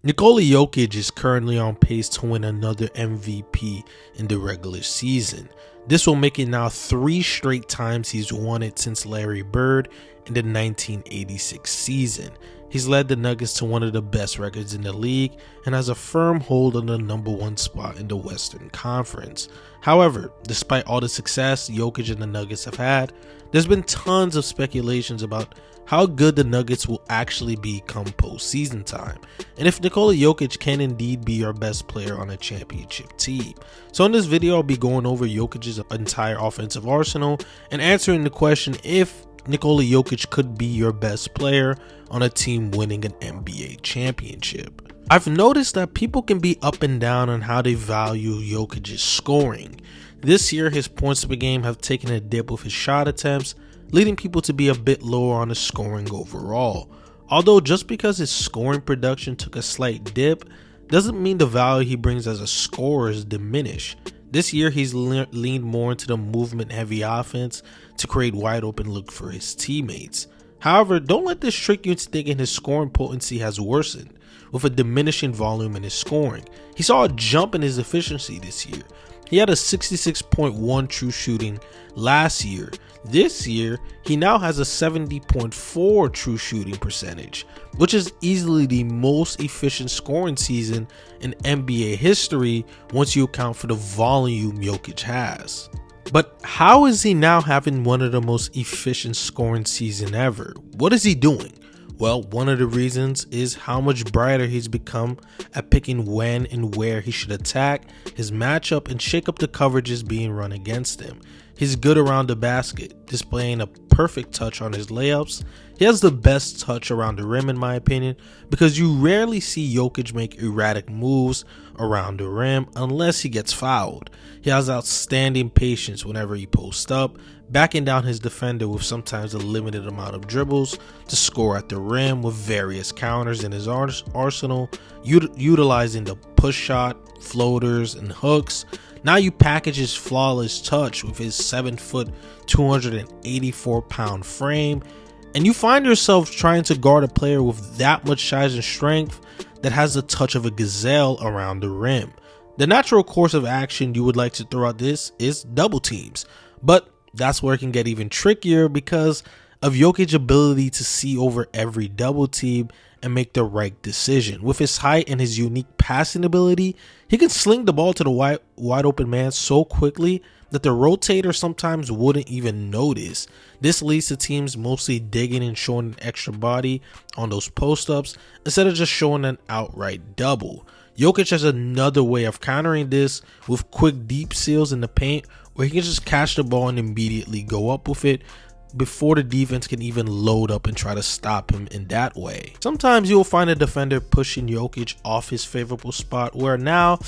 Nikola Jokic is currently on pace to win another MVP in the regular season. This will make it now 3 straight times he's won it since Larry Bird in the 1986 season. He's led the Nuggets to one of the best records in the league and has a firm hold on the #1 spot in the Western Conference. However, despite all the success Jokic and the Nuggets have had, there's been tons of speculations about how good the Nuggets will actually be come postseason time, and if Nikola Jokic can indeed be your best player on a championship team. So in this video, I'll be going over Jokic's entire offensive arsenal and answering the question if Nikola Jokic could be your best player on a team winning an NBA championship. I've noticed that people can be up and down on how they value Jokic's scoring. This year, his points per game have taken a dip with his shot attempts, leading people to be a bit lower on his scoring overall. Although just because his scoring production took a slight dip doesn't mean the value he brings as a scorer is diminished. This year he's leaned more into the movement heavy offense to create wide open look for his teammates. However, don't let this trick you into thinking his scoring potency has worsened with a diminishing volume in his scoring. He saw a jump in his efficiency this year. He had a 66.1 true shooting last year. This year, he now has a 70.4 true shooting percentage, which is easily the most efficient scoring season in NBA history once you account for the volume Jokic has. But how is he now having one of the most efficient scoring season ever? What is he doing? Well, one of the reasons is how much brighter he's become at picking when and where he should attack his matchup and shake up the coverages being run against him. He's good around the basket, displaying a perfect touch on his layups. He has the best touch around the rim in my opinion, because you rarely see Jokic make erratic moves around the rim unless he gets fouled. He has outstanding patience whenever he posts up, backing down his defender with sometimes a limited amount of dribbles to score at the rim with various counters in his arsenal, utilizing the push shot, floaters, and hooks. Now you package his flawless touch with his 7-foot, 284-pound frame, and you find yourself trying to guard a player with that much size and strength that has the touch of a gazelle around the rim. The natural course of action you would like to throw out this is double teams, but that's where it can get even trickier because of Jokic's ability to see over every double team and make the right decision. With his height and his unique passing ability, he can sling the ball to the wide open man so quickly that the rotator sometimes wouldn't even notice. This leads to teams mostly digging and showing an extra body on those post-ups instead of just showing an outright double. Jokic has another way of countering this with quick deep seals in the paint where he can just catch the ball and immediately go up with it before the defense can even load up and try to stop him in that way. Sometimes you'll find a defender pushing Jokic off his favorable spot where now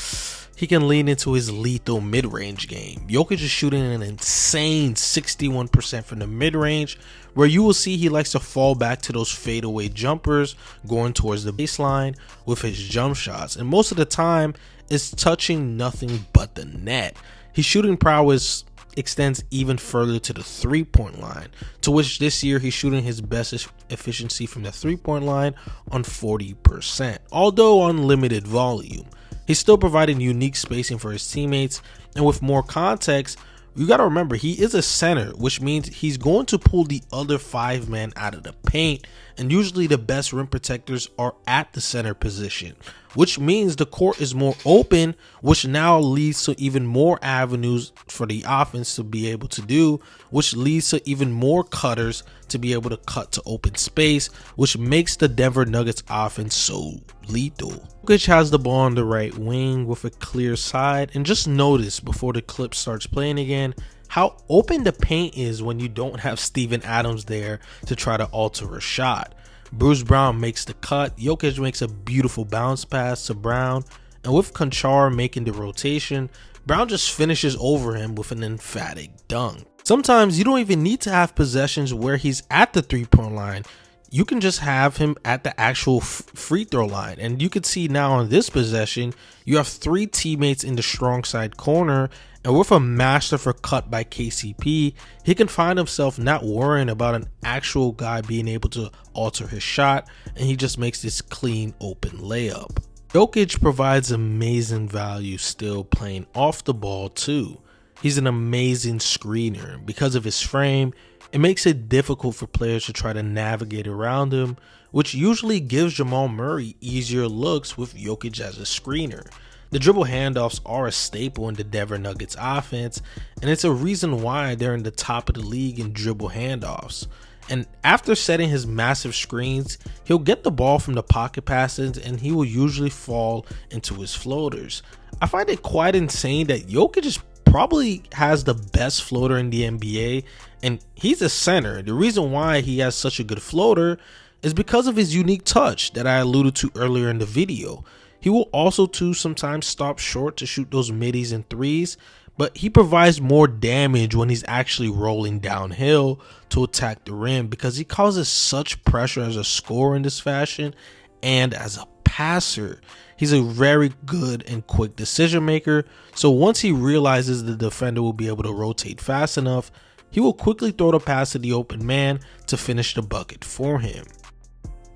he can lean into his lethal mid-range game. Jokic is shooting an insane 61% from the mid-range, where you will see he likes to fall back to those fadeaway jumpers going towards the baseline with his jump shots, and most of the time is touching nothing but the net. His shooting prowess extends even further to the 3-point line, to which this year he's shooting his best efficiency from the 3-point line on 40%, although on limited volume. He's still providing unique spacing for his teammates, and with more context, you gotta remember he is a center, which means he's going to pull the other 5 men out of the paint, and usually the best rim protectors are at the center position, which means the court is more open, which now leads to even more avenues for the offense to be able to do, which leads to even more cutters to be able to cut to open space, which makes the Denver Nuggets offense so lethal. Jokic has the ball on the right wing with a clear side, and just notice before the clip starts playing again how open the paint is when you don't have Steven Adams there to try to alter a shot. Bruce Brown makes the cut, Jokic makes a beautiful bounce pass to Brown, and with Conchar making the rotation, Brown just finishes over him with an emphatic dunk. Sometimes you don't even need to have possessions where he's at the 3-point line. You can just have him at the actual free throw line, and you can see now on this possession you have 3 teammates in the strong side corner, And with a masterful cut by KCP, he can find himself not worrying about an actual guy being able to alter his shot, and he just makes this clean open layup. Jokic provides amazing value still playing off the ball too. He's an amazing screener. Because of his frame, it makes it difficult for players to try to navigate around him, which usually gives Jamal Murray easier looks with Jokic as a screener. The dribble handoffs are a staple in the Denver Nuggets offense, and it's a reason why they're in the top of the league in dribble handoffs. And after setting his massive screens, he'll get the ball from the pocket passes and he will usually fall into his floaters. I find it quite insane that Jokic probably has the best floater in the NBA, and he's a center. The reason why he has such a good floater is because of his unique touch that I alluded to earlier in the video. He will also too sometimes stop short to shoot those middies and threes, but he provides more damage when he's actually rolling downhill to attack the rim because he causes such pressure as a scorer in this fashion and as a passer. He's a very good and quick decision maker, so once he realizes the defender will be able to rotate fast enough, he will quickly throw the pass to the open man to finish the bucket for him.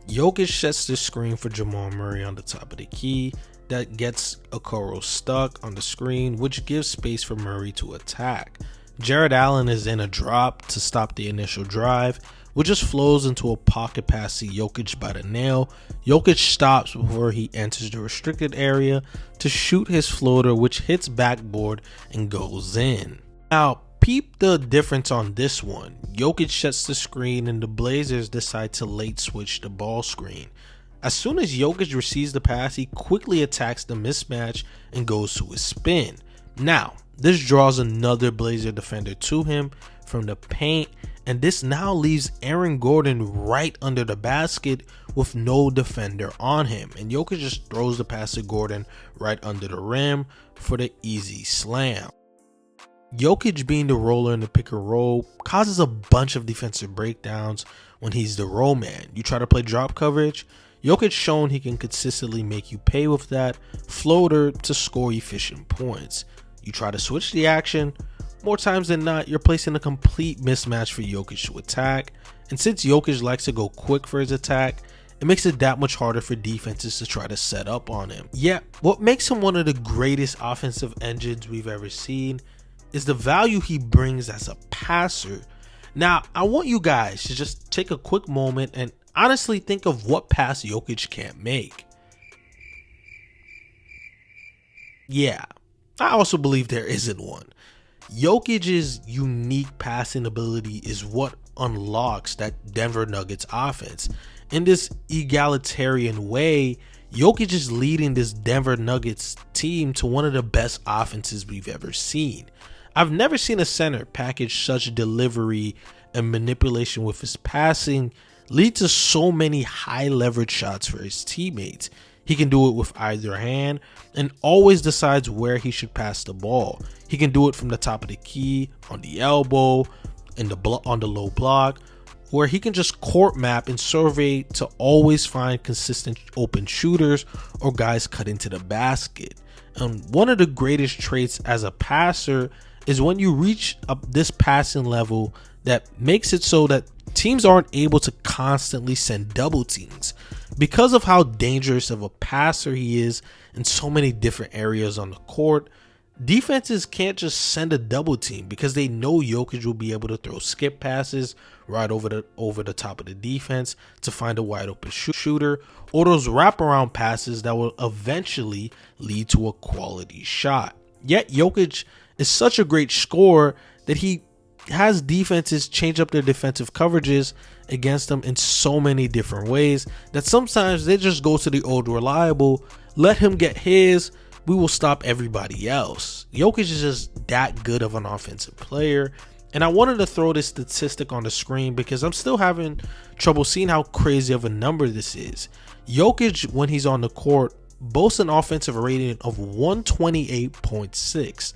Jokic sets the screen for Jamal Murray on the top of the key that gets Okoro stuck on the screen, which gives space for Murray to attack. Jared Allen is in a drop to stop the initial drive, which just flows into a pocket pass to Jokic by the nail. Jokic stops before he enters the restricted area to shoot his floater, which hits backboard and goes in. Now, peep the difference on this one. Jokic sets the screen and the Blazers decide to late switch the ball screen. As soon as Jokic receives the pass, he quickly attacks the mismatch and goes to his spin. Now, this draws another Blazer defender to him from the paint, and this now leaves Aaron Gordon right under the basket with no defender on him. And Jokic just throws the pass to Gordon right under the rim for the easy slam. Jokic being the roller in the pick and roll causes a bunch of defensive breakdowns when he's the roll man. You try to play drop coverage, Jokic shown he can consistently make you pay with that floater to score efficient points. You try to switch the action, more times than not, you're placing a complete mismatch for Jokic to attack. And since Jokic likes to go quick for his attack, it makes it that much harder for defenses to try to set up on him. Yet, what makes him one of the greatest offensive engines we've ever seen is the value he brings as a passer. Now, I want you guys to just take a quick moment and honestly think of what pass Jokic can't make. Yeah, I also believe there isn't one. Jokic's unique passing ability is what unlocks that Denver Nuggets offense. In this egalitarian way, Jokic is leading this Denver Nuggets team to one of the best offenses we've ever seen. I've never seen a center package such delivery and manipulation with his passing lead to so many high leverage shots for his teammates. He can do it with either hand and always decides where he should pass the ball. He can do it from the top of the key, on the elbow, on the low block, where he can just court map and survey to always find consistent open shooters or guys cut into the basket. And one of the greatest traits as a passer is when you reach up this passing level that makes it so that teams aren't able to constantly send double teams. Because of how dangerous of a passer he is in so many different areas on the court, defenses can't just send a double team because they know Jokic will be able to throw skip passes right over the top of the defense to find a wide open shooter, or those wraparound passes that will eventually lead to a quality shot. Yet Jokic is such a great scorer that he has defenses change up their defensive coverages against them in so many different ways that sometimes they just go to the old reliable, let him get his, we will stop everybody else. Jokic is just that good of an offensive player. And I wanted to throw this statistic on the screen because I'm still having trouble seeing how crazy of a number this is. Jokic, when he's on the court, boasts an offensive rating of 128.6,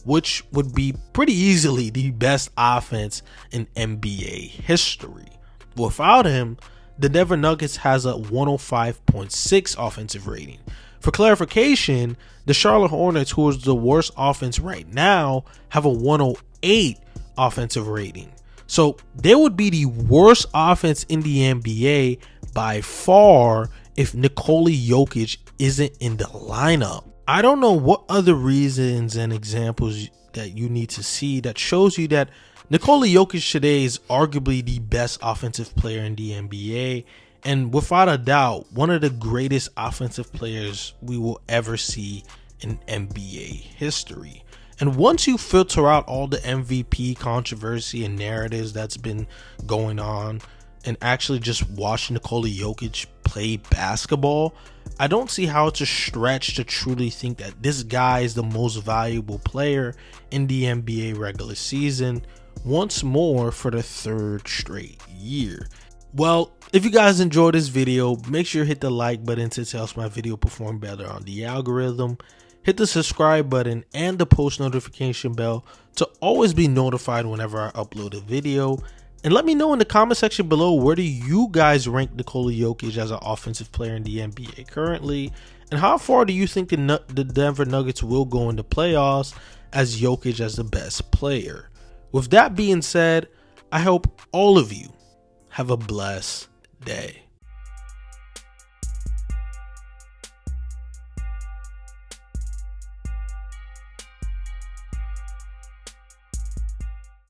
which would be pretty easily the best offense in NBA history. Without him, the Denver Nuggets has a 105.6 offensive rating. For clarification, the Charlotte Hornets, who is the worst offense right now, have a 108 offensive rating. So they would be the worst offense in the NBA by far if Nikola Jokic isn't in the lineup. I don't know what other reasons and examples that you need to see that shows you that Nikola Jokic today is arguably the best offensive player in the NBA, and without a doubt, one of the greatest offensive players we will ever see in NBA history. And once you filter out all the MVP controversy and narratives that's been going on and actually just watch Nikola Jokic play basketball, I don't see how it's a stretch to truly think that this guy is the most valuable player in the NBA regular season once more for the third straight year. Well, if you guys enjoyed this video, make sure to hit the like button to help my video perform better on the algorithm. Hit the subscribe button and the post notification bell to always be notified whenever I upload a video. And let me know in the comment section below, where do you guys rank Nikola Jokic as an offensive player in the NBA currently? And how far do you think the Denver Nuggets will go in the playoffs as Jokic as the best player? With that being said, I hope all of you have a blessed day.